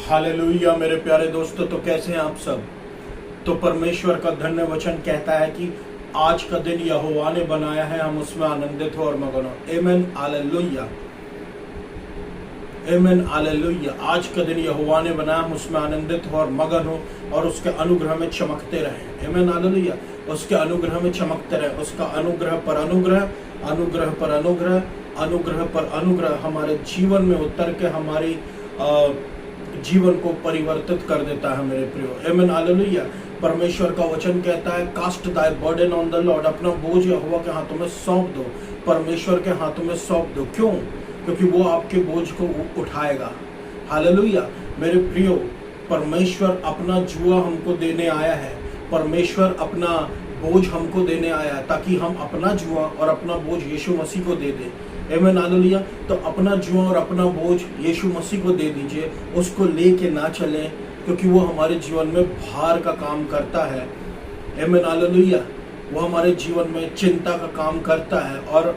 Hallelujah मेरे प्यारे दोस्तों, तो कैसे हैं आप सब। तो परमेश्वर का धन्य वचन कहता है कि आज का दिन यहोवा ने बनाया है, हम उसमें आनंदित हो और मगन हो। आमेन, हालेलुया, आमेन, हालेलुया। आज का दिन यहोवा ने बनाया, हम उसमें आनंदित हो और मगन हो और उसके अनुग्रह में चमकते रहें। आमेन, हालेलुया। उसके अनुग्रह में चमकते रहे, उसका अनुग्रह पर अनुग्रह, अनुग्रह पर अनुग्रह, अनुग्रह पर अनुग्रह हमारे जीवन में उतर के हमारी जीवन को परिवर्तित कर देता है मेरे प्रियो। आमेन, हालेलुया। परमेश्वर का वचन कहता है, कास्ट दाय बर्डन ऑन द लॉर्ड, अपना बोझ यहोवा के हाथों में सौंप दो, परमेश्वर के हाथों में सौंप दो। क्यों? क्योंकि वो आपके बोझ को उठाएगा। हालेलुया मेरे प्रियो, परमेश्वर अपना जुआ हमको देने आया है, परमेश्वर अपना बोझ हमको देने आया ताकि हम अपना जुआ और अपना बोझ यीशु मसीह को दे दें। आमेन, हालेलुया। तो अपना जुआ और अपना बोझ यीशु मसीह को दे दीजिए, उसको लेके ना चलें, क्योंकि वो हमारे जीवन में भार का काम करता है। आमेन, हालेलुया। वो हमारे जीवन में चिंता का काम करता है और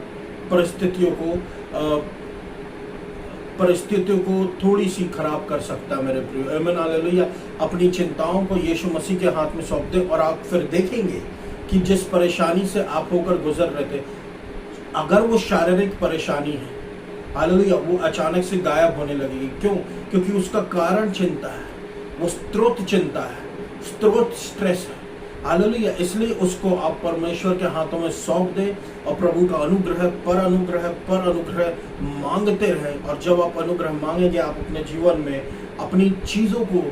परिस्थितियों को थोड़ी सी खराब कर सकता है मेरे प्रियो। आमेन, हालेलुया। अपनी चिंताओं को यीशु मसीह के हाथ में सौंप दें और आप फिर देखेंगे कि जिस परेशानी से आप होकर गुजर रहे थे, अगर वो शारीरिक परेशानी है, हालेलुया, वो अचानक से गायब होने लगेगी। क्यों? क्योंकि उसका कारण चिंता है, वो स्रोत चिंता है, स्रोत स्ट्रेस है। हालेलुया। इसलिए उसको आप परमेश्वर के हाथों में सौंप दें और प्रभु का अनुग्रह पर अनुग्रह मांगते रहें। और जब आप अनुग्रह मांगेंगे, आप अपने जीवन में अपनी चीजों को,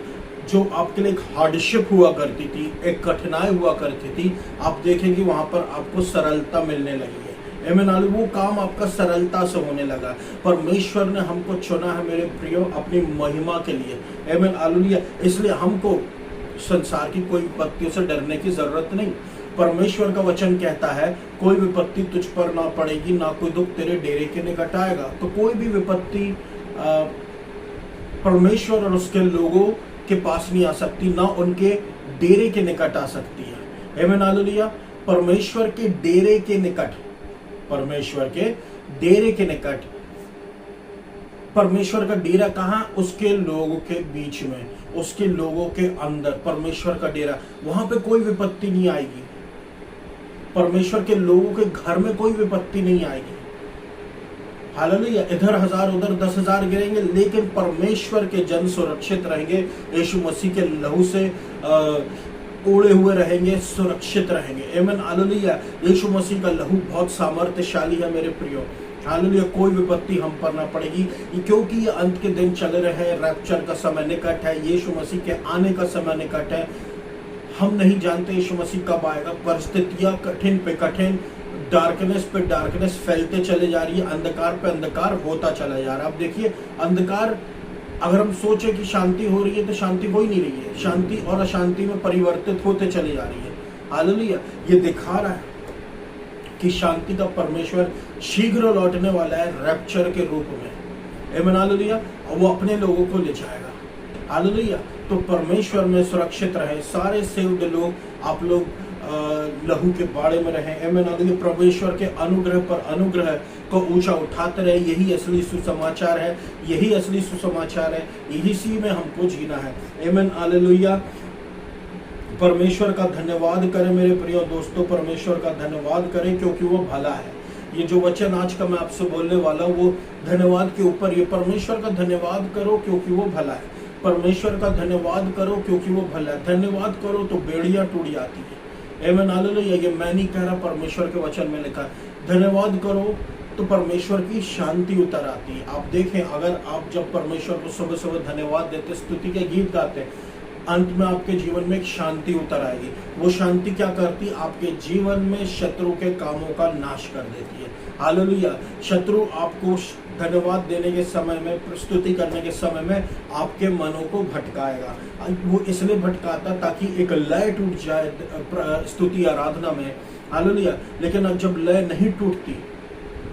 जो आपके लिए एक हार्डशिप हुआ करती थी, एक कठिनाई हुआ करती थी, आप देखेंगे वहां पर आपको सरलता मिलने लगी है। आमीन, वो काम आपका सरलता से होने लगा। परमेश्वर ने हमको चुना है मेरे प्रियो अपनी महिमा के लिए। आमीन, हालेलुया। इसलिए हमको संसार की कोई विपत्तियों से डरने की जरूरत नहीं। परमेश्वर का वचन कहता है, कोई विपत्ति तुझ पर ना पड़ेगी, ना कोई दुख तेरे डेरे के निकट आएगा। तो कोई भी विपत्ति परमेश्वर और उसके लोगों के पास नहीं आ सकती, ना उनके डेरे के निकट आ सकती है। आमीन, हालेलुया। परमेश्वर के डेरे के निकट, परमेश्वर के डेरे के निकट, परमेश्वर का डेरा कहाँ? उसके लोगों के बीच में, उसके लोगों के अंदर परमेश्वर का डेरा। वहां पे कोई विपत्ति नहीं आएगी, परमेश्वर के लोगों के घर में कोई विपत्ति नहीं आएगी। हालेलुया। इधर 1000 उधर 10,000 गिरेंगे, लेकिन परमेश्वर के जन सुरक्षित रहेंगे, यीशु मसीह के लहू से ओढ़े हुए रहेंगे, सुरक्षित रहेंगे। आमीन, हालेलुया। यीशु मसीह का लहू बहुत सामर्थ्यशाली है मेरे प्रियो। हालेलुया। कोई विपत्ति हम पर ना पड़ेगी, क्योंकि ये अंत के दिन चल रहे हैं, रैप्चर का समय निकट है, यीशु मसीह के आने का समय निकट है। हम नहीं जानते यीशु मसीह कब आएगा। परिस्थितियां कठिन पे कठिन, डार्कनेस पे डार्कनेस फैलते चले जा रही है, अंधकार पे अंधकार होता चला जा रहा है। अब देखिए, अंधकार, अगर हम सोचे कि शांति हो रही है तो शांति हो ही नहीं रही है, शांति और अशांति में परिवर्तित होते चली जा रही है। हालेलुया। ये दिखा रहा है कि शांति का परमेश्वर शीघ्र लौटने वाला है रैप्चर के रूप में। आमीन, हालेलुया। और वो अपने लोगों को ले जाएगा। हालेलुया। तो परमेश्वर में सुरक्षित रहे सारे सेव्ड लोग, आप लोग लहू के बाड़े में रहे। आमीन, हालेलुया। परमेश्वर के अनुग्रह पर अनुग्रह को ऊंचा उठाते रहे। यही असली सुसमाचार है, यही असली सुसमाचार है, इसी में हमको जीना है। आमीन, हालेलुया। परमेश्वर का धन्यवाद करें मेरे प्रिय दोस्तों, परमेश्वर का धन्यवाद करें, क्योंकि वो भला है। ये जो वचन आज का मैं आपसे बोलने वाला हूँ, वो धन्यवाद के ऊपर। ये परमेश्वर का धन्यवाद करो क्योंकि वो भला है, परमेश्वर का धन्यवाद करो क्योंकि वो भला है। धन्यवाद करो तो बेड़ियां टूट जाती है। आमीन, हालेलुया। ये मैं नहीं कह रहा, परमेश्वर के वचन में लिखा है। धन्यवाद करो तो परमेश्वर की शांति उतर आती है। आप देखें, अगर आप जब परमेश्वर को सुबह सुबह धन्यवाद देते, स्तुति के गीत गाते, अंत में आपके जीवन में एक शांति उतर आएगी। वो शांति क्या करती? आपके जीवन में शत्रु के कामों का नाश कर देती है। हालेलुया। शत्रु आपको धन्यवाद देने के समय में, प्रस्तुति करने के समय में आपके मनों को भटकाएगा। वो इसलिए भटकाता ताकि एक लय टूट जाए स्तुति आराधना में। हालेलुया। लेकिन अब जब लय नहीं टूटती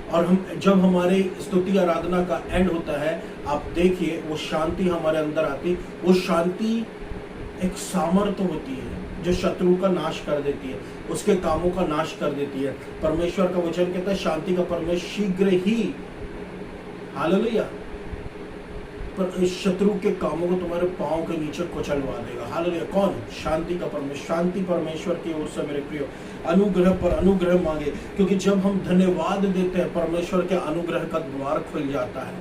और जब हमारे स्तुति आराधना का एंड होता है, आप देखिए वो शांति हमारे अंदर आती। वो शांति एक सामर्थ्य होती है जो शत्रु का नाश कर देती है, उसके कामों का नाश कर देती है। परमेश्वर का वचन कहता है, शांति का परमेश्वर शीघ्र ही, हालेलुया, इस शत्रु के कामों को तुम्हारे पांव के नीचे कुचलवा देगा। हालेलुया। कौन? शांति का परमेश्वर। शांति परमेश्वर की ओर से मेरे प्रियो अनुग्रह पर अनुग्रह मांगे, क्योंकि जब हम धन्यवाद देते हैं परमेश्वर के अनुग्रह का द्वार खुल जाता है।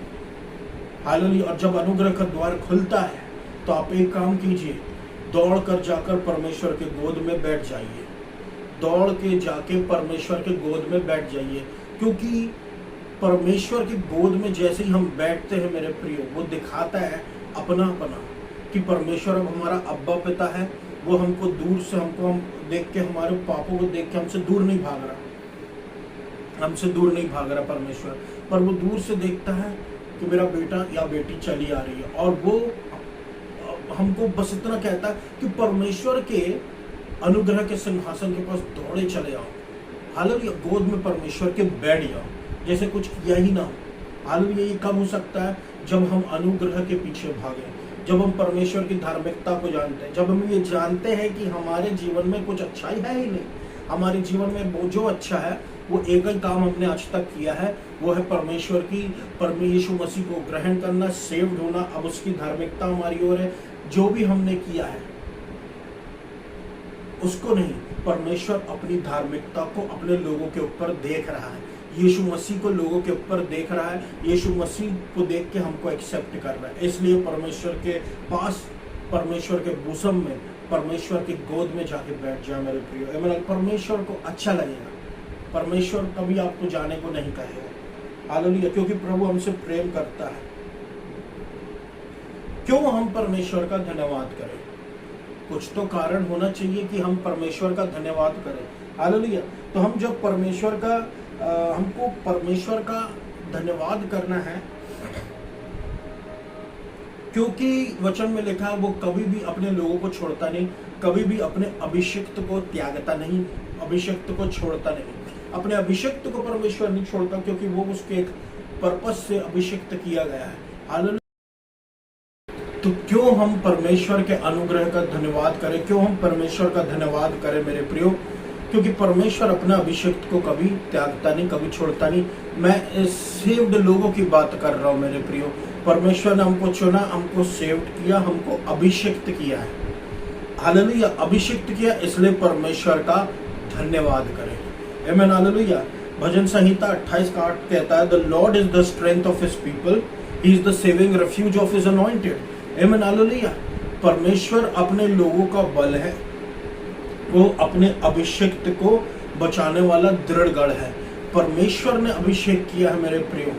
हालेलुया। और जब अनुग्रह का द्वार खुलता है तो आप एक काम कीजिए, दौड़ कर जाकर परमेश्वर के गोद में बैठ जाइए। दौड़ के जाके परमेश्वर के गोद में बैठ जाइए, क्योंकि परमेश्वर की गोद में जैसे ही हम बैठते हैं मेरे प्रियो, वो दिखाता है अपना कि परमेश्वर अब हमारा अब्बा पिता है। वो हमको दूर से हम देख के, हमारे पापों को देख के हमसे दूर नहीं भाग रहा परमेश्वर, पर वो दूर से देखता है कि मेरा बेटा या बेटी चली आ रही है, और वो हमको बस इतना कहता है कि परमेश्वर के अनुग्रह के सिंहासन के पास दौड़े चले आओ। हालेलुया। गोद में परमेश्वर के बैठ जाओ जैसे कुछ किया ही ना हो। हालेलुया। ये कब हो सकता है? जब हम अनुग्रह के पीछे भागे, जब हम परमेश्वर की धार्मिकता को जानते हैं, जब हम ये जानते हैं कि हमारे जीवन में कुछ अच्छाई है ही नहीं। हमारे जीवन में वो जो अच्छा है वो एक ही काम हमने आज तक किया है, वो है परमेश्वर यीशु मसीह को ग्रहण करना, सेव्ड होना। अब उसकी धार्मिकता हमारी ओर है। जो भी हमने किया है उसको नहीं, परमेश्वर अपनी धार्मिकता को अपने लोगों के ऊपर देख रहा है। यीशु मसीह को लोगों के ऊपर देख रहा है। यीशु मसीह को देख के हमको एक्सेप्ट कर रहा है। इसलिए परमेश्वर के पास, परमेश्वर के बुसम में, परमेश्वर की गोद में जाके बैठ जाए मेरे प्रियो। परमेश्वर को अच्छा लगेगा। परमेश्वर कभी आपको जाने को नहीं कहेगा। हालेलुया। क्योंकि प्रभु हमसे प्रेम करता है। क्यों हम परमेश्वर का धन्यवाद करें? कुछ तो कारण होना चाहिए कि हम परमेश्वर का धन्यवाद करें। हालेलुया। तो हम जब हमको परमेश्वर का धन्यवाद करना है, क्योंकि वचन में लिखा है वो कभी भी अपने लोगों को छोड़ता नहीं, कभी भी अपने अभिषिक्त को त्यागता नहीं, अभिषिक्त को छोड़ता नहीं। अपने अभिषिक्त को परमेश्वर नहीं छोड़ता, क्योंकि वो उसके एक पर्पस से अभिषिक्त किया गया है। हालेलुया। तो क्यों हम परमेश्वर के अनुग्रह का धन्यवाद करें? क्यों हम परमेश्वर का धन्यवाद करें मेरे प्रियो? क्योंकि परमेश्वर अपना अभिषिक्त को कभी त्यागता नहीं, कभी छोड़ता नहीं। मैं सेव्ड लोगों की बात कर रहा हूं मेरे प्रियो। परमेश्वर ने हमको चुना, हमको सेव्ड किया, हमको अभिषिक्त किया है। हालेलुया। अभिषिक्त किया, इसलिए परमेश्वर का धन्यवाद करें। आमीन। हालेलुया। भजन संहिता 28:8 कहता है, the Lord is the strength of his people, he is the saving refuge of his anointed. आमीन। हालेलुया। परमेश्वर अपने लोगों का बल है, वो अपने अभिषिक्त को बचाने वाला दृढ़ गढ़ है। परमेश्वर ने अभिषेक किया है मेरे प्रियो।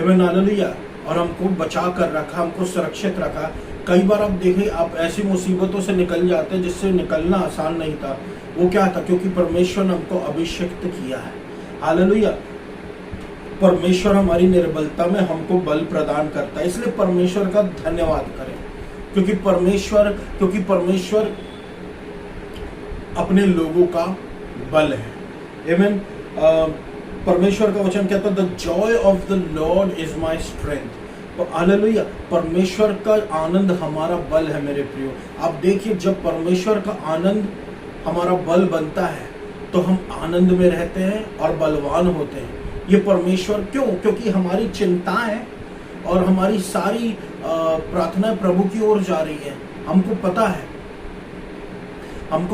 आमीन। हालेलुया। और हमको बचा कर रखा, हमको सुरक्षित रखा। कई बार आप देखें, आप ऐसी मुसीबतों से निकल जाते हैं जिससे निकलना आसान नहीं था। वो क्या था? क्योंकि परमेश्वर ने हमको अभिषिक्त किया है। हालेलुया। परमेश्वर हमारी निर्बलता में हमको बल प्रदान करता है, इसलिए परमेश्वर का धन्यवाद करें। क्योंकि परमेश्वर अपने लोगों का बल है। आमीन। परमेश्वर का वचन कहता है, the Joy of the Lord is my strength. Hallelujah. परमेश्वर का आनंद हमारा बल है मेरे प्रियो। आप देखिए, जब परमेश्वर का आनंद हमारा बल बनता है तो हम आनंद में रहते हैं और बलवान होते हैं। ये परमेश्वर क्यों? क्योंकि हमारी चिंताएं और हमारी सारी प्रार्थना प्रभु की ओर जा रही है। हमको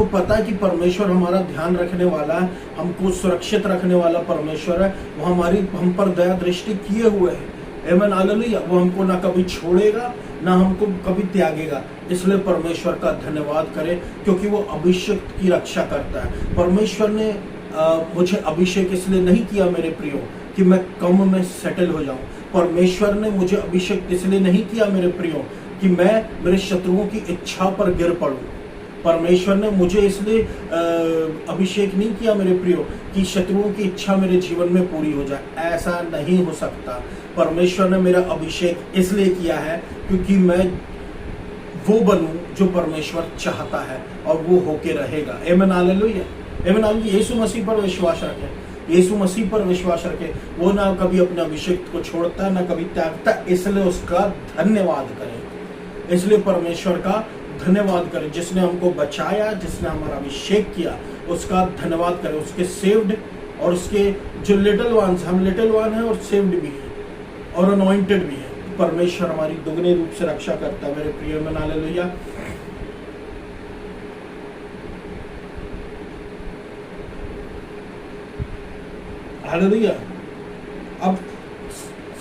पता है कि परमेश्वर हमारा ध्यान रखने वाला है, हमको सुरक्षित रखने वाला परमेश्वर है। वो हम पर दया दृष्टि किए हुए है। आमीन। हालेलुया। वो हमको ना कभी छोड़ेगा, ना हमको कभी त्यागेगा। इसलिए परमेश्वर का धन्यवाद करें, क्योंकि वो अभिषेक की रक्षा करता है। परमेश्वर ने मुझे अभिषेक इसलिए नहीं किया मेरे प्रियो कि मैं कम में सेटल हो जाऊं। परमेश्वर ने मुझे अभिषेक इसलिए नहीं किया मेरे प्रियो कि मैं मेरे शत्रुओं की इच्छा पर गिर पड़ूं। परमेश्वर ने मुझे इसलिए अभिषेक नहीं किया मेरे प्रियो कि शत्रुओं की इच्छा मेरे जीवन में पूरी हो जाए। ऐसा नहीं हो सकता। परमेश्वर ने मेरा अभिषेक इसलिए किया है क्योंकि मैं वो बनूं जो परमेश्वर चाहता है, और वो होके रहेगा। आमीन। हालेलुया। आमीन। हालेलुया। यीशु मसीह पर विश्वास रखें, यीशु मसीह पर विश्वास रखें। वो ना कभी अपने अभिषेक को छोड़ता, ना कभी त्यागता, इसलिए उसका धन्यवाद करें। इसलिए परमेश्वर का धन्यवाद करें। जिसने हमको बचाया, जिसने हमारा अभिषेक किया, उसका धन्यवाद करें। उसके सेव्ड और उसके जो लिटिल वंस, हम लिटिल वन है और सेव्ड भी है और अनॉइंटेड भी है। परमेश्वर हमारी दुगने रूप से रक्षा करता है मेरे प्रिय में। हालेलुया। हालेलुया। अब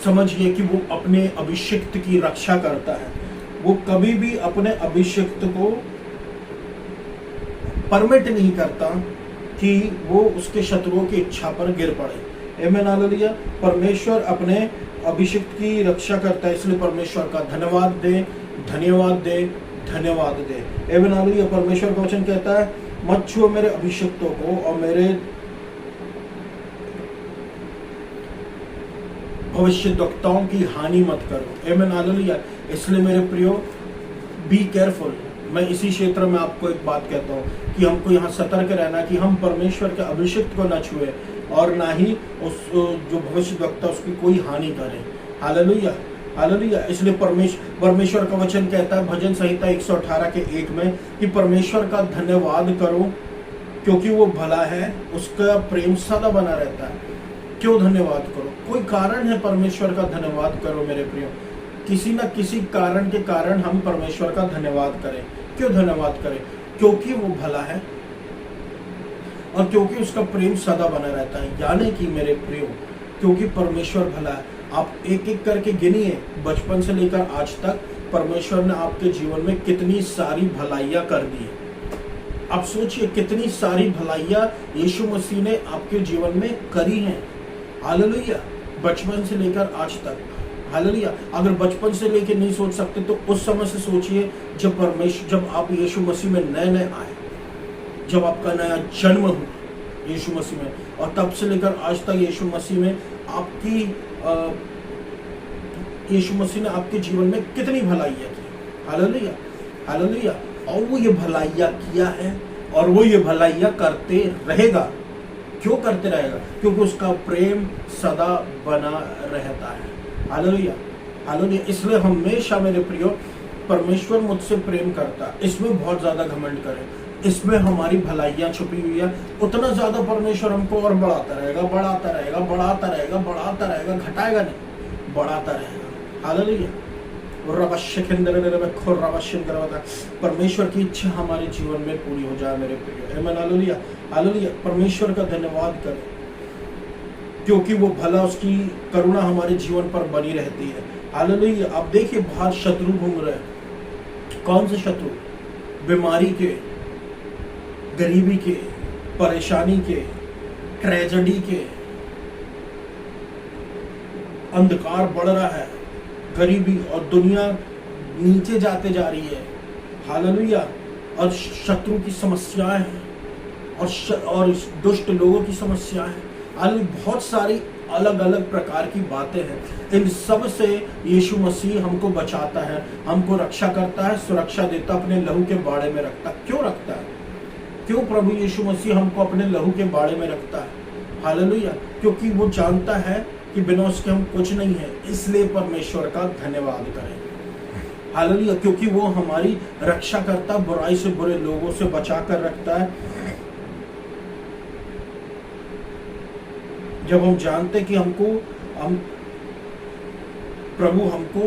समझिए कि वो अपने अभिषिक्त की रक्षा करता है। वो कभी भी अपने अभिषिक्त को परमिट नहीं करता कि वो उसके शत्रुओं की इच्छा पर गिर पड़े। आमीन। हालेलुया। परमेश्वर अपने अभिषिक्त की रक्षा करता है, इसलिए परमेश्वर का धन्यवाद दे, धन्यवाद दे, धन्यवाद दे। आमीन। हालेलुया। परमेश्वर का वचन कहता है, मत छुओ मेरे अभिषिक्तों को और मेरे भविष्यद्वक्ताओं की हानि मत करो। आमीन। हालेलुया। इसलिए मेरे प्रियो, बी केयरफुल। मैं इसी क्षेत्र में आपको एक बात कहता हूँ कि हमको यहाँ सतर्क रहना कि हम परमेश्वर के अभिषिक्त को न छुए और ना ही उस जो भविष्यद्वक्ता उसकी कोई हानि करे। हालेलुया। हालेलुया। इसलिए परमेश्वर का वचन कहता है भजन संहिता 118 के 1 में कि परमेश्वर का धन्यवाद करो क्योंकि वो भला है, उसका प्रेम सदा बना रहता है। क्यों धन्यवाद करो? कोई कारण है परमेश्वर का धन्यवाद करो मेरे प्रियो। किसी न किसी कारण के कारण हम परमेश्वर का धन्यवाद करें। क्यों धन्यवाद करें? क्योंकि वो भला है और क्योंकि उसका प्रेम सदा बना रहता है। यानी कि मेरे प्रियो, क्योंकि परमेश्वर भला है। आप एक एक करके गिनिए, बचपन से लेकर आज तक परमेश्वर ने आपके जीवन में कितनी सारी भलाइयां कर दी है। आप सोचिए कितनी सारी भलाइयां यीशु मसीह ने आपके जीवन में करी हैं। हालेलुया। बचपन से लेकर आज तक। हालेलुया। अगर बचपन से लेकर नहीं सोच सकते तो उस समय से सोचिए जब आप यीशु मसीह में नए नए आए, जब आपका नया जन्म हुआ यीशु मसीह में, और तब से लेकर आज तक यीशु मसीह ने आपके जीवन में कितनी भलाइयाँ की। हालेलुया। हालेलुया। और वो ये भलाइयाँ किया है और वो ये भलाइयाँ करते रहेगा। क्यों करते रहेगा? क्योंकि उसका प्रेम सदा बना रहता है। हालेलुया। हालेलुया। इसलिए हमेशा मेरे प्रियो, परमेश्वर मुझसे प्रेम करता है, इसमें बहुत ज्यादा घमंड करें। इसमें हमारी भलाइयां छुपी हुई है। उतना ज्यादा परमेश्वर हमको और बढ़ाता रहेगा, बढ़ाता रहेगा, बढ़ाता रहेगा, बढ़ाता रहेगा, घटाएगा नहीं, बढ़ाता रहेगा। हालेलुया। परमेश्वर की इच्छा हमारे जीवन में पूरी हो जाए मेरे प्रियो। आमीन। हालेलुया। हालेलुया। परमेश्वर का धन्यवाद करें क्योंकि वो भला, उसकी करुणा हमारे जीवन पर बनी रहती है। हालेलुया। आप देखिए बाहर शत्रु घूम रहे हैं। कौन से शत्रु? बीमारी के, गरीबी के, परेशानी के, ट्रेजेडी के। अंधकार बढ़ रहा है, गरीबी और दुनिया नीचे जाते जा रही है। हालेलुया। और शत्रु की समस्याएं हैं और दुष्ट लोगों की समस्याएं हैं। बहुत सारी अलग अलग प्रकार की बातें हैं। इन सब से यीशु मसीह हमको बचाता है, हमको रक्षा करता है, सुरक्षा देता, अपने लहू के बाड़े में रखता। क्यों रखता है? क्यों प्रभु यीशु मसीह हमको अपने लहू के बाड़े में रखता है? हालेलुया। क्योंकि वो जानता है कि बिना उसके हम कुछ नहीं है। इसलिए परमेश्वर का धन्यवाद करें। हालेलुया। क्योंकि वो हमारी रक्षा करता, बुराई से, बुरे लोगों से बचा कर रखता है। जब हम जानते कि प्रभु हमको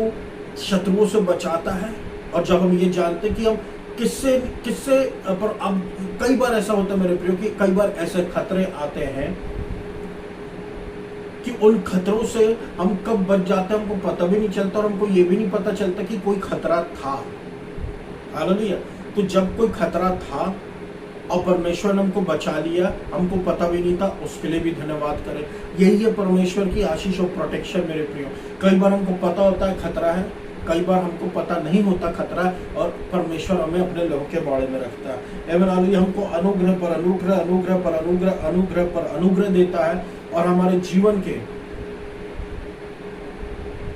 शत्रुओं से बचाता है, और जब हम ये जानते कि हम किससे पर, अब कई बार ऐसा होता है मेरे प्रियो कि कई बार ऐसे खतरे आते हैं कि उन खतरों से हम कब बच जाते हैं हमको पता भी नहीं चलता, और हमको ये भी नहीं पता चलता कि कोई खतरा था। हालेलुया। तो जब कोई खतरा था और परमेश्वर ने हमको बचा लिया, हमको पता भी नहीं था, उसके लिए भी धन्यवाद करें। यही है परमेश्वर की आशीष और प्रोटेक्शन मेरे प्रियो। कई बार हमको पता होता है खतरा है, कई बार हमको पता नहीं होता खतरा, और परमेश्वर हमें अपने लहू के बाड़े में रखता है। आमीन। हालेलुया। हमको अनुग्रह पर अनुग्रह, अनुग्रह पर अनुग्रह, अनुग्रह पर अनुग्रह देता है, और हमारे जीवन के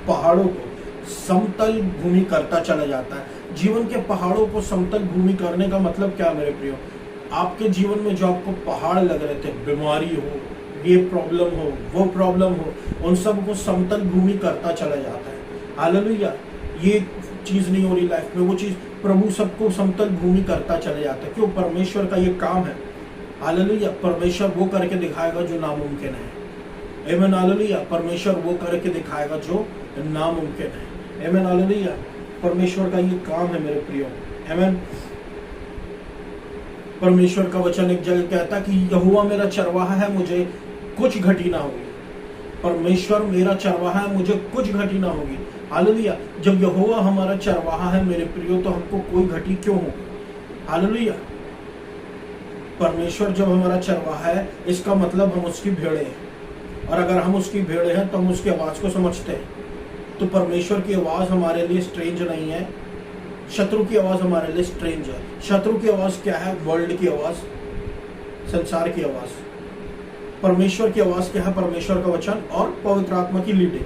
पहाड़ों को समतल भूमि करता चला जाता है। जीवन के पहाड़ों को समतल भूमि करने का मतलब क्या मेरे प्रियो? आपके जीवन में जो आपको पहाड़ लग रहे थे, बीमारी हो, ये प्रॉब्लम हो, वो प्रॉब्लम हो, उन सब को समतल भूमि करता चला जाता है। हालेलुया। ये चीज नहीं हो रही लाइफ में, वो चीज प्रभु सबको समतल भूमि करता चला जाता है। क्यों? परमेश्वर का ये काम है। हालेलुया। परमेश्वर वो करके दिखाएगा जो नामुमकिन है। आमीन। हालेलुया। परमेश्वर वो करके दिखाएगा जो नामुमकिन है। आमेन, हालेलुया। परमेश्वर का ये काम है मेरे प्रियो, आमेन। परमेश्वर का वचन एक जगह कहता कि यहोवा मेरा चरवाहा है, मुझे कुछ घटी ना होगी। परमेश्वर मेरा चरवाहा है, मुझे कुछ घटी ना होगी। हालेलुया। जब यहोवा हमारा चरवाहा है मेरे प्रियो, तो हमको कोई घटी क्यों होगी? हालेलुया। परमेश्वर जब हमारा चरवाहा है, इसका मतलब हम उसकी भेड़े हैं, और अगर हम उसकी भेड़े हैं तो हम उसकी आवाज को समझते हैं। तो परमेश्वर की आवाज हमारे लिए स्ट्रेंज नहीं है, शत्रु की आवाज हमारे लिए स्ट्रेंज है। शत्रु की आवाज क्या है? वर्ल्ड की आवाज, संसार की आवाज। परमेश्वर की आवाज क्या है? परमेश्वर का वचन और पवित्र आत्मा की लीडिंग।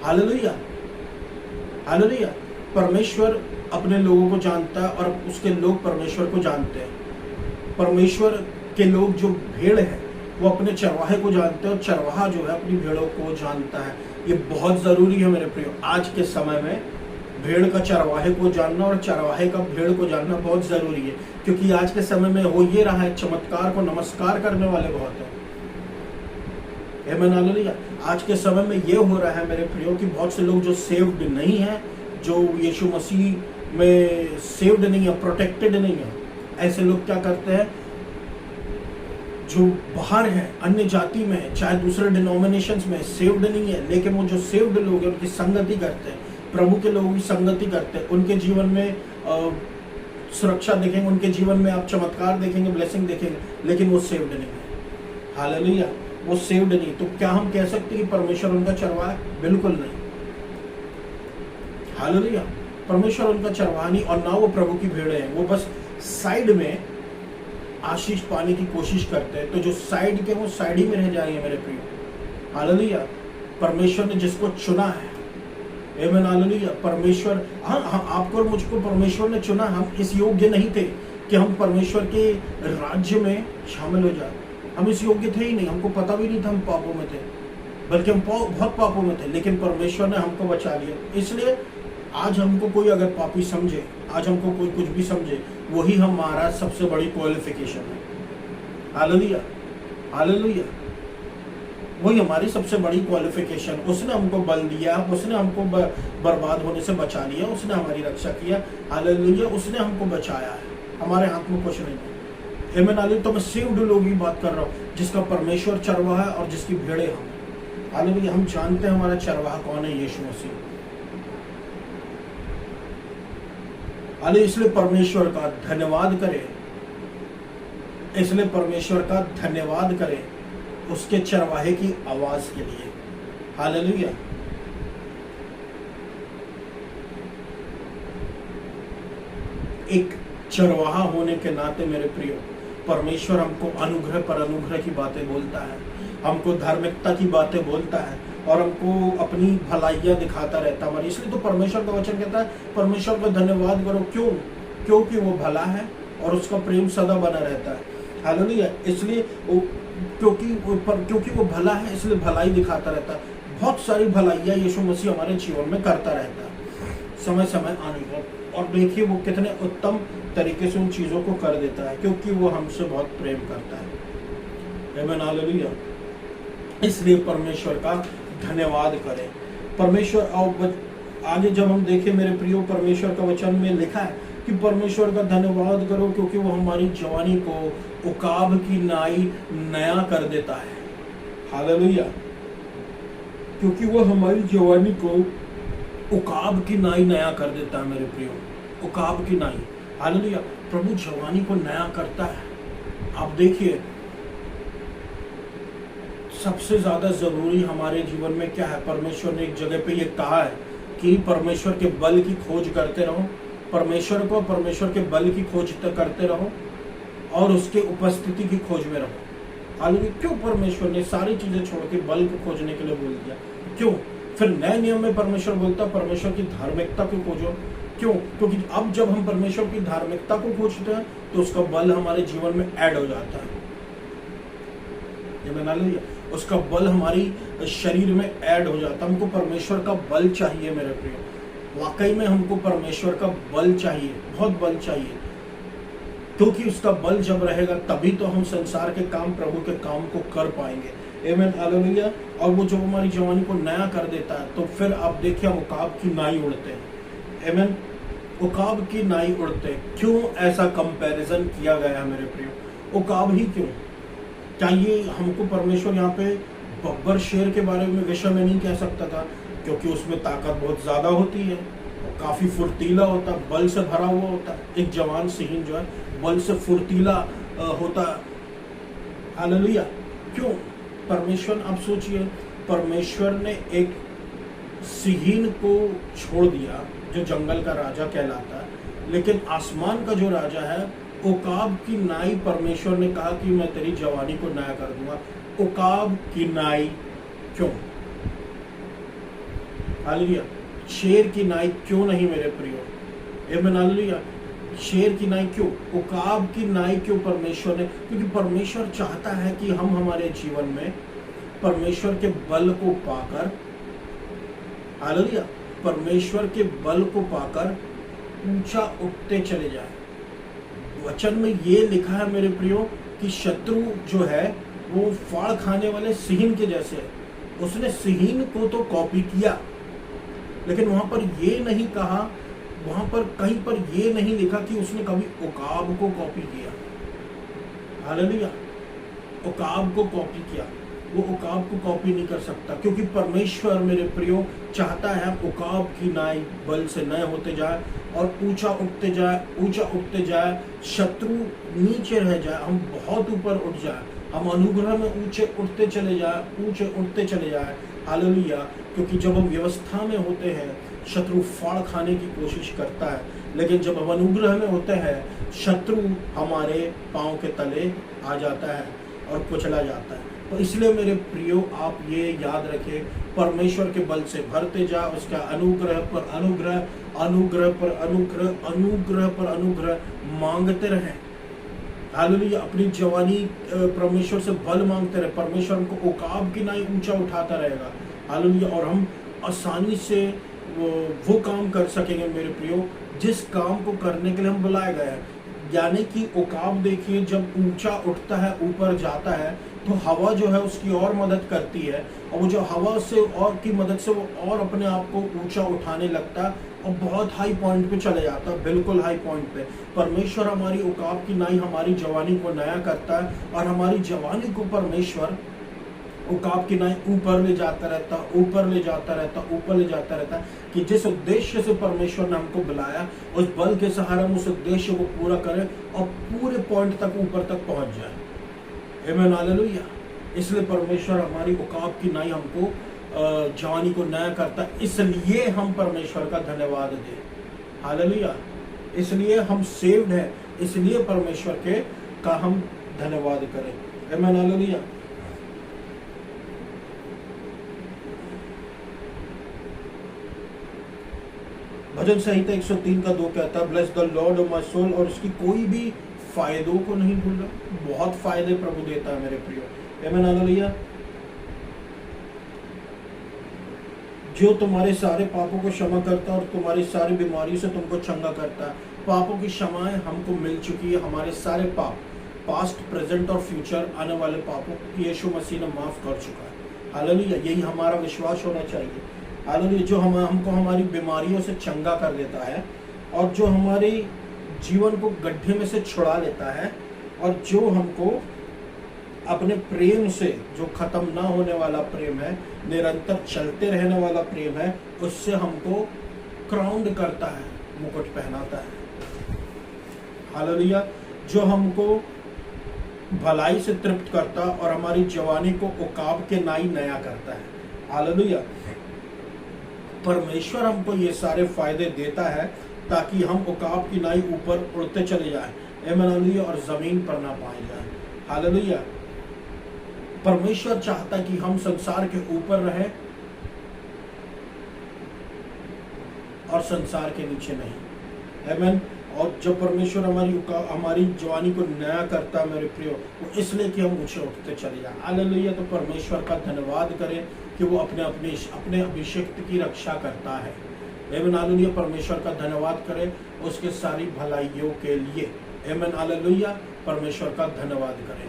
Hallelujah, hallelujah. परमेश्वर अपने लोगों को जानता है और उसके लोग परमेश्वर को जानते हैं। परमेश्वर के लोग जो भेड़ है वो अपने चरवाहे को जानते हैं, और चरवाहा जो है अपनी भेड़ों को जानता है। ये बहुत जरूरी है मेरे प्रियो। आज के समय में भेड़ का चरवाहे को जानना और चरवाहे का भेड़ को जानना बहुत जरूरी है, क्योंकि आज के समय में हो ये रहा है, चमत्कार को नमस्कार करने वाले बहुत हैं। आमेन, हालेलुया। आज के समय में ये हो रहा है मेरे प्रियो कि बहुत से लोग जो सेव्ड नहीं है, जो यीशु मसीह में सेव्ड नहीं है, प्रोटेक्टेड नहीं है, ऐसे लोग क्या करते हैं, जो बाहर हैं, अन्य जाति में, चाहे दूसरे डिनोमिनेशंस में, सेव्ड नहीं है, लेकिन वो जो सेव्ड लोग हैं उनकी संगति करते हैं, प्रभु के लोगों की संगति करते हैं। उनके जीवन में सुरक्षा देखेंगे, उनके जीवन में आप चमत्कार देखेंगे, ब्लेसिंग देखेंगे, लेकिन वो सेव्ड नहीं है। हालेलुया, वो सेव्ड नहीं। तो क्या हम कह सकते हैं कि परमेश्वर उनका चरवाहा है? बिल्कुल नहीं। हालेलुया। परमेश्वर उनका चरवाहा नहीं, और ना वो प्रभु की भेड़े हैं। वो बस साइड में आशीष पाने की कोशिश करते हैं। तो जो साइड के, वो साइड ही में रह जाएंगे मेरे प्रियो। हालेलुया। परमेश्वर ने जिसको चुना है, आमेन, हालेलुया। परमेश्वर, हाँ, आपको और मुझको परमेश्वर ने चुना। हम इस योग्य नहीं थे कि हम परमेश्वर के राज्य में शामिल हो जाए। हम इस योग्य थे ही नहीं, हमको पता भी नहीं था हम पापों में थे, बल्कि हम बहुत पापों में थे, लेकिन परमेश्वर ने हमको बचा लिया। इसलिए आज हमको कोई अगर पापी समझे, आज हमको कोई कुछ भी समझे, वही हमारा सबसे बड़ी क्वालिफिकेशन है। Hallelujah, hallelujah. वही हमारी सबसे बड़ी क्वालिफिकेशन। उसने हमको बल दिया, उसने हमको बर्बाद होने से बचा लिया, उसने हमारी रक्षा किया। हालेलुया, उसने हमको बचाया है, हमारे हाथ में कुछ नहीं है। आमेन, हालेलुया। तो मैं सेव्ड लोग की बात कर रहा हूँ, जिसका परमेश्वर चरवाहा है और जिसकी भेड़े हम। हालेलुया। हम जानते हैं हमारा चरवाहा कौन है, यीशु मसीह। हालेलुया। इसलिए परमेश्वर का धन्यवाद करें, इसलिए परमेश्वर का धन्यवाद करें उसके चरवाहे की आवाज के लिए। हालेलुया। एक चरवाहा होने के नाते मेरे प्रियो, परमेश्वर हमको अनुग्रह पर अनुग्रह की बातें बोलता है, हमको धार्मिकता की बातें बोलता है, और हमको अपनी भलाइयां दिखाता रहता है। इसलिए तो परमेश्वर का वचन कहता है परमेश्वर का धन्यवाद करो। क्यों? क्योंकि वो भला है और उसका प्रेम सदा बना रहता है। हालेलुया। इसलिए क्योंकि वो भला है, इसलिए भलाई दिखाता रहता है। बहुत सारी भलाइयां यीशु मसीह हमारे जीवन में करता रहता है समय समय आने पर, और देखिए वो कितने उत्तम तरीके से उन चीजों को कर देता है, क्योंकि वो हमसे बहुत प्रेम करता है। आमीन, हालेलुया। इसलिए परमेश्वर का धन्यवाद करें। परमेश्वर, और आगे जब हम देखें मेरे प्रियो, परमेश्वर का वचन में लिखा है कि परमेश्वर का धन्यवाद करो क्योंकि वो हमारी जवानी को उकाब की नाई नया कर देता है। हालेलुया। क्योंकि वो हमारी जवानी को उकाब की नाई नया कर देता है मेरे प्रियो, उकाब की नाई। हालेलुया। प्रभु जवानी को नया करता है। आप देखिए, सबसे ज्यादा जरूरी हमारे जीवन में क्या है? परमेश्वर ने एक जगह पे ये कहा है कि परमेश्वर के बल की खोज करते रहो, परमेश्वर को, परमेश्वर के बल की खोज करते रहो, और उसके उपस्थिति की खोज में रहो। हालेलुया। क्यों परमेश्वर ने सारी चीजें छोड़ के बल को खोजने के लिए बोल दिया? क्यों? फिर नए नियम में परमेश्वर बोलता है परमेश्वर की धार्मिकता को खोजो। क्यों? क्योंकि अब जब हम परमेश्वर की धार्मिकता को खोजते हैं तो उसका बल हमारे जीवन में ऐड हो जाता है। ये बना लीजिए, उसका बल हमारी शरीर में ऐड हो जाता है। हमको परमेश्वर का बल चाहिए मेरे प्रियो, वाकई में हमको परमेश्वर का बल चाहिए, बहुत बल चाहिए, क्योंकि उसका बल जब रहेगा तभी तो हम संसार के काम, प्रभु के काम को कर पाएंगे। आमेन, हालेलुया। और वो जब हमारी जवानी को नया कर देता है तो फिर आप देखिए हम उकाब की नाई उड़ते हैं। आमेन, उकाब की नाई उड़ते। क्यों ऐसा कंपैरिजन किया गया है मेरे प्रियो? उकाब ही क्यों? क्या ये हमको परमेश्वर यहाँ पे बब्बर शेर के बारे में विषय में नहीं कह सकता था? क्योंकि उसमें ताकत बहुत ज्यादा होती है, काफी फुर्तीला होता, बल से भरा हुआ होता। एक जवान सिंह जो है बल से फुर्तीला होता। हालेलुया। क्यों? परमेश्वर, आप सोचिए, परमेश्वर ने एक सिंह को छोड़ दिया जो जंगल का राजा कहलाता है, लेकिन आसमान का जो राजा है उकाब की नाई, परमेश्वर ने कहा कि मैं तेरी जवानी को नया कर दूंगा। उकाब की नाई क्यों? हालेलुया। शेर की नाई क्यों नहीं मेरे प्रियो? आमेन, हालेलुया। शेर की नाई क्यों? उकाब की नाई क्यों परमेश्वर ने? क्योंकि परमेश्वर चाहता है कि हम हमारे जीवन में परमेश्वर के बल को पाकर, हालेलुया, परमेश्वर के बल को पाकर ऊंचा उठते चले जाए। वचन में ये लिखा है मेरे प्रियो कि शत्रु जो है वो फाड़ खाने वाले सिंह के जैसे है। उसने सिंह को तो कॉपी किया, लेकिन वहां पर ये नहीं कहा, वहां पर कहीं पर ये नहीं लिखा कि उसने कभी उकाब को कॉपी किया। हालेलुया। उकाब को कॉपी किया, वो उकाब को कॉपी नहीं कर सकता, क्योंकि परमेश्वर मेरे प्रियो चाहता है उकाब की नाई बल से नए होते जाए और ऊंचा उठते जाए, ऊंचा उठते जाए, शत्रु नीचे रह जाए, हम बहुत ऊपर उठ जाए, हम अनुग्रह में ऊंचे उठते चले जाए, ऊंचे उठते चले जाए। हालेलुया। क्योंकि जब हम व्यवस्था में होते हैं शत्रु फाड़ खाने की कोशिश करता है, लेकिन जब हम अनुग्रह में होते हैं शत्रु हमारे पांव के तले आ जाता है और कुचला जाता है। तो इसलिए मेरे प्रियो आप ये याद रखें, परमेश्वर के बल से भरते जा, उसका अनुग्रह पर अनुग्रह, अनुग्रह पर अनुग्रह, अनुग्रह पर अनुग्रह मांगते रहें। हालेलुया। अपनी जवानी परमेश्वर से बल मांगते रहे, परमेश्वर हमको उकाब की नाई ऊंचा उठाता रहेगा। हालेलुया। और हम आसानी से वो काम कर सकेंगे मेरे प्रियो जिस काम को करने के लिए हम बुलाए गए हैं। यानी कि उकाब देखिए जब ऊंचा उठता है, ऊपर जाता है, तो हवा जो है उसकी और मदद करती है, और वो जो हवा से और की मदद से वो और अपने आप को ऊंचा उठाने लगता है और बहुत हाई पॉइंट पे चले जाता है, बिल्कुल हाई पॉइंट पे। परमेश्वर हमारी उकाब की नाई, हमारी जवानी को नया करता है, और हमारी जवानी को परमेश्वर उकाब की नाई ऊपर ले जाता रहता, ऊपर ले जाता रहता, ऊपर ले जाता रहता, कि जिस उद्देश्य से परमेश्वर ने हमको बुलाया उस बल के सहारे हम उस उद्देश्य को पूरा करें और पूरे पॉइंट तक, ऊपर तक पहुंच जाए। आमीन, हालेलुया। इसलिए परमेश्वर हमारी उकाब की नाई हमको जवानी को नया करता, इसलिए हम परमेश्वर का धन्यवाद दें। हालेलुया। इसलिए हम सेव्ड हैं, इसलिए परमेश्वर के का हम धन्यवाद करें। आमीन, हालेलुया। भजन संहिता 103 का 2 कहता है, bless the lord of my soul, और उसकी कोई भी फायदों को नहीं भूल रहा। बहुत फायदे प्रभु देता है मेरे प्रियो। आमीन, हालेलुया। जो तुम्हारे सारे पापों को क्षमा करता है और तुम्हारी सारी बीमारियों से तुमको चंगा करता है। पापों की क्षमाएं हमको मिल चुकी है, हमारे सारे पाप, पास्ट, प्रेजेंट और फ्यूचर आने वाले पापों यीशु मसीह ने माफ कर चुका है। हालेलुया। यही हमारा विश्वास होना चाहिए। हालेलुया। जो हमको हमारी बीमारियों से चंगा कर देता है, और जो हमारे जीवन को गड्ढे में से छुड़ा लेता है, और जो हमको अपने प्रेम से, जो खत्म ना होने वाला प्रेम है, निरंतर चलते रहने वाला प्रेम है, उससे हमको क्राउन करता है, मुकुट पहनाता है। हालेलुया। जो हमको भलाई से तृप्त करता और हमारी जवानी को उकाब के नाई नया करता है। हालेलुया। परमेश्वर हमको ये सारे फायदे देता है ताकि हम उकाब की नाई ऊपर उड़ते चले जाएं, आमीन, हालेलुया, और जमीन पर ना पाए जाएं। हालेलुया। परमेश्वर चाहता कि हम संसार के ऊपर रहें और संसार के नीचे नहीं। आमीन। और जब परमेश्वर हमारी जवानी को नया करता मेरे प्रियो, वो इसलिए कि हम ऊंचे उठते चले जाएं। हालेलुया। तो परमेश्वर का धन्यवाद करें कि वो अपने अभिषिक्त की रक्षा करता है। आमीन, हालेलुया। परमेश्वर का धन्यवाद करें उसके सारी भलाइयों के लिए। आमीन, हालेलुया। परमेश्वर का धन्यवाद करें।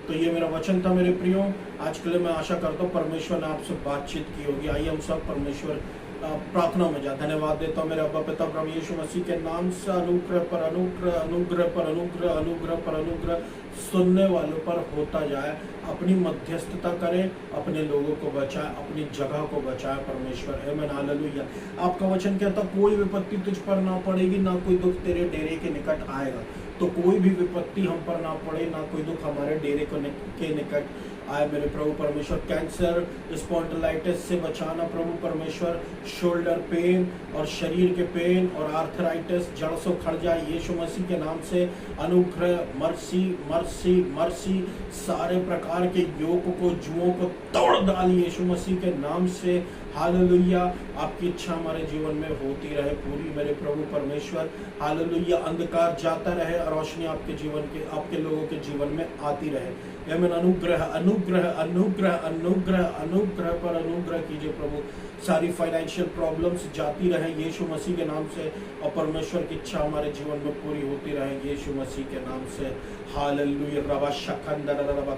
तो ये मेरा वचन था मेरे प्रियो। आज के लिए मैं आशा करता हूँ परमेश्वर ने आपसे बातचीत की होगी। आइए हम सब परमेश्वर प्रार्थना में जा। धन्यवाद देता हूँ मेरे अब्बा पिता प्रभु यीशु मसीह के नाम से। अनुग्रह पर अनुग्रह, अनुग्रह पर अनुग्रह, अनुग्रह पर अनुग्रह सुनने वालों पर होता जाए। अपनी मध्यस्थता करें, अपने लोगों को बचाए, अपनी जगह को बचाए परमेश्वर। आमीन, हालेलुया। आपका वचन कहता कोई विपत्ति तुझ पर ना पड़ेगी, ना कोई दुख तेरे डेरे के निकट आएगा। तो कोई भी विपत्ति हम पर ना पड़े, ना कोई दुख हमारे डेरे के निकट आए मेरे प्रभु परमेश्वर। कैंसर, स्पॉन्डिलाइटिस से बचाना प्रभु परमेश्वर। शोल्डर पेन और शरीर के पेन और आर्थराइटिस जड़ से उखड़ जाए यीशु मसीह के नाम से। अनुग्रह, मर्सी मर्सी मर्सी, सारे प्रकार के योग को, जुओं को तोड़ डाल यीशु मसीह के नाम से। हालेलुया। आपकी इच्छा हमारे जीवन में होती रहे पूरी मेरे प्रभु परमेश्वर। हालेलुया। अंधकार जाता रहे और रोशनी आपके जीवन के, आपके लोगों के जीवन में आती रहे। आमीन। अनुग्रह अनुग्रह अनुग्रह अनुग्रह अनुग्रह पर अनुग्रह कीजिए प्रभु। सारी फाइनेंशियल प्रॉब्लम्स जाती रहे यीशु मसीह के नाम से, और परमेश्वर की इच्छा हमारे जीवन में पूरी होती रहे यीशु मसीह के नाम से। हालेलुया। रवा शखंदर रवा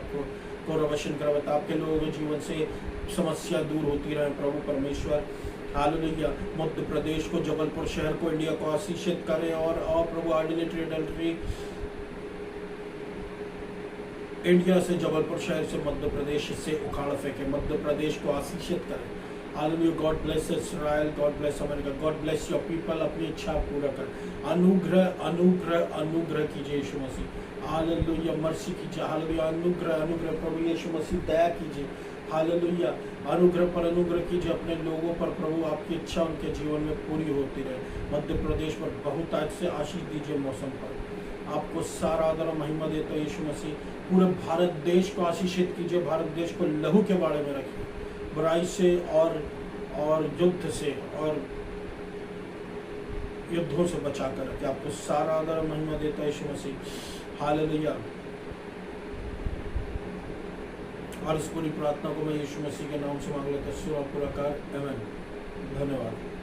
को रवशन करवता, आपके लोगों के जीवन से समस्या दूर होती रहे प्रभु परमेश्वर। हालेलुया। मध्य प्रदेश को, जबलपुर शहर को, इंडिया को आशीषित करें। और प्रभु आर्डिनेटरी एडल्ट्री इंडिया से, जबलपुर शहर से, मध्य प्रदेश से उखाड़ फेंके। मध्य प्रदेश को आशीषित करें। Hallelujah. God bless Israel, God bless America, God bless your people. अपनी इच्छा पूरा कर। अनुग्रह अनुग्रह अनुग्रह कीजिए यीशु मसीह। हालेलुया। मर्सी कीजिए। हालेलुया। अनुग्रह अनुग्रह प्रभु यीशु मसीह दया कीजिए। हालेलुया। अनुग्रह पर अनुग्रह कीजिए अपने लोगों पर प्रभु। आपकी इच्छा उनके जीवन में पूरी होती रहे। मध्य प्रदेश पर बहुत आज से आशीष दीजिए मौसम पर। आपको सारा आदर और महिमा देता है यीशु मसीह। पूरे भारत देश को आशीषित कीजिए। भारत देश को लहू के बाड़े में रखिए, बुराई से और युद्ध से और युद्धों से बचा कर रखिए। आपको सारा आदर और महिमा देता है यीशु मसीह। हालेलुया। और इस पूरी प्रार्थना को मैं यीशु मसीह के नाम से मांग लेता हूं। पूरा कर। आमीन। धन्यवाद।